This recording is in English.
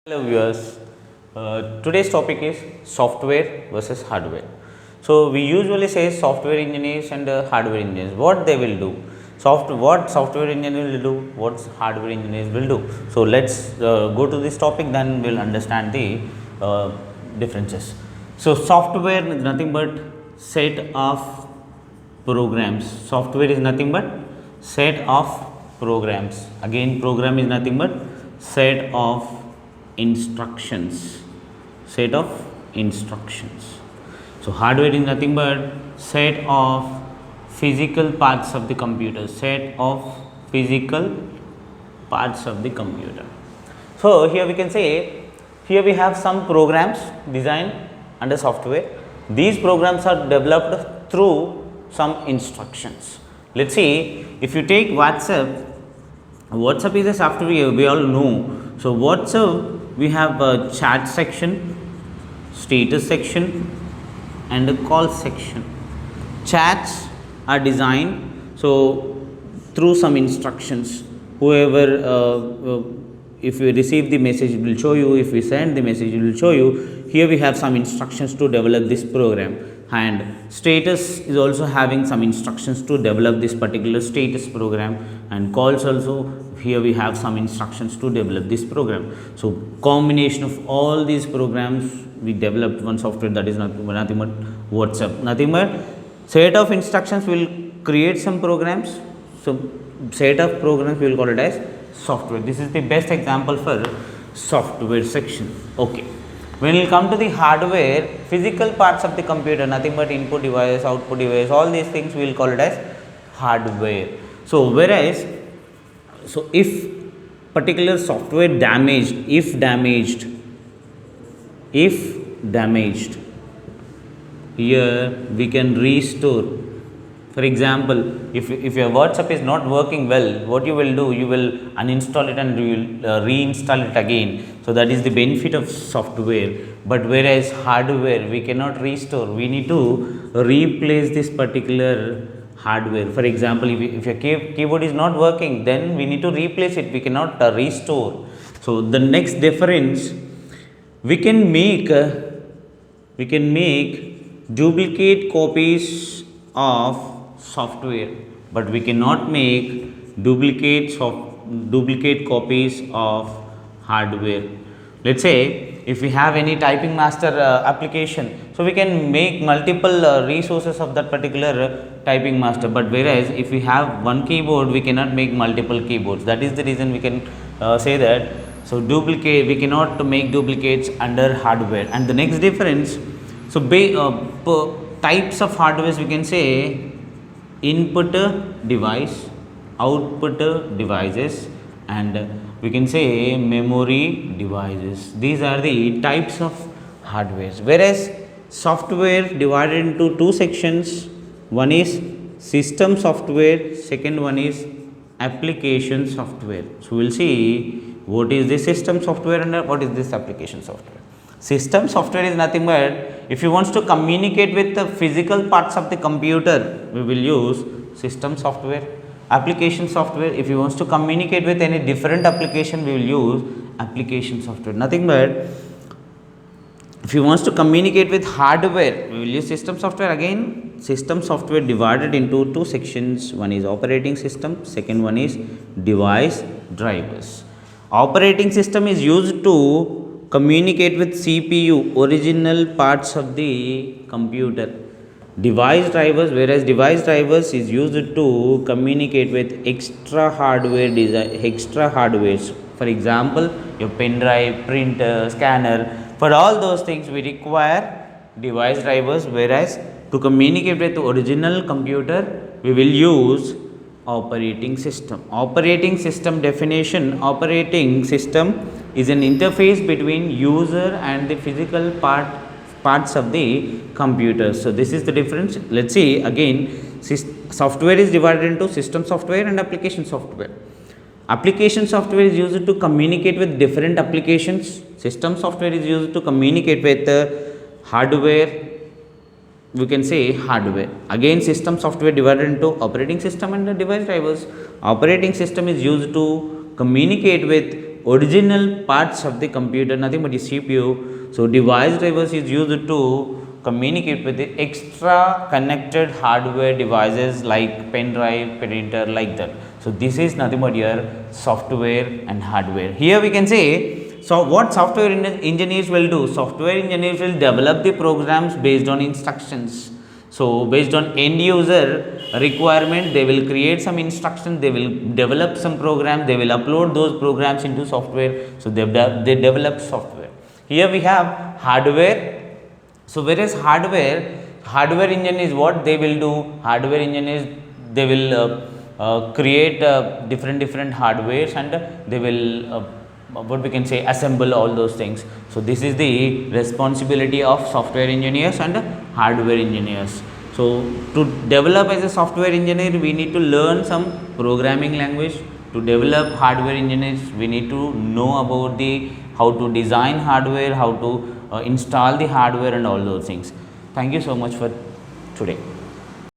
Hello viewers, today's topic is software versus hardware. So we usually say software engineers and hardware engineers, what they will do, what software engineers will do, what hardware engineers will do. So let's go to this topic, then we'll understand the differences. So software is nothing but set of programs. Software is nothing but set of programs. Again, program is nothing but set of instructions. So hardware is nothing but set of physical parts of the computer. So here we can say, here we have some programs designed under software. These programs are developed through some instructions. Let's see, if you take WhatsApp is a software we all know. So WhatsApp, we have a chat section, status section and a call section. Chats are designed through some instructions. Whoever if we receive the message, it will show you. If we send the message, it will show you. Here we have some instructions to develop this program, and status is also having some instructions to develop this particular status program, and calls also, here we have some instructions to develop this program. So combination of all these programs, we developed one software, that is nothing but WhatsApp. Nothing but set of instructions will create some programs. So set of programs we will call it as software. This is the best example for software section. Okay. When we come to the hardware, physical parts of the computer, nothing but input device, output device, all these things we will call it as hardware. So if particular software if damaged, here we can restore. For example, if your WhatsApp is not working well, what you will do, you will uninstall it and you will reinstall it again. So that is the benefit of software. But whereas hardware, we cannot restore, we need to replace this particular hardware. For example, if your keyboard is not working, then we need to replace it, we cannot restore. So the next difference, we can make duplicate copies of software, but we cannot make duplicate copies of hardware. Let's say if we have any typing master application, so we can make multiple resources of that particular typing master, but whereas if we have one keyboard, we cannot make multiple keyboards. That is the reason we can say that. So we cannot make duplicates under hardware. And the next difference, so types of hardware, we can say input device, output devices, and we can say memory devices. These are the types of hardware. Whereas software divided into two sections, one is system software, second one is application software. So we will see what is the system software and what is this application software. System software is nothing but, if you want to communicate with the physical parts of the computer, we will use system software. Application software, if you want to communicate with any different application, we will use application software. Nothing but, if you want to communicate with hardware, we will use system software. Again, system software divided into two sections, one is operating system, second one is device drivers. Operating system is used to communicate with CPU, original parts of the computer. Device drivers, whereas device drivers is used to communicate with extra hardwares. For example, your pen drive, printer, scanner. For all those things we require device drivers, whereas to communicate with the original computer we will use operating system. Operating system definition, operating system is an interface between user and the physical parts of the computer. So this is the difference. Let's see again, software is divided into system software and application software. Application software is used to communicate with different applications. System software is used to communicate with hardware, we can say hardware. Again, system software divided into operating system and the device drivers. Operating system is used to communicate with original parts of the computer, nothing but the CPU. So device drivers is used to communicate with the extra connected hardware devices like pen drive, printer, like that. So this is nothing but your software and hardware. Here we can say, so what software engineers will do? Software engineers will develop the programs based on instructions. So based on end user requirement, they will create some instructions, they will develop some programs, they will upload those programs into software. So they develop software. Here we have hardware. So whereas hardware engineers, what they will do? Hardware engineers, they will create different hardwares, and they will what we can say, assemble all those things. So this is the responsibility of software engineers and hardware engineers. So to develop as a software engineer, we need to learn some programming language. To develop hardware engineers, we need to know about the how to design hardware, how to install the hardware, and all those things. Thank you so much for today.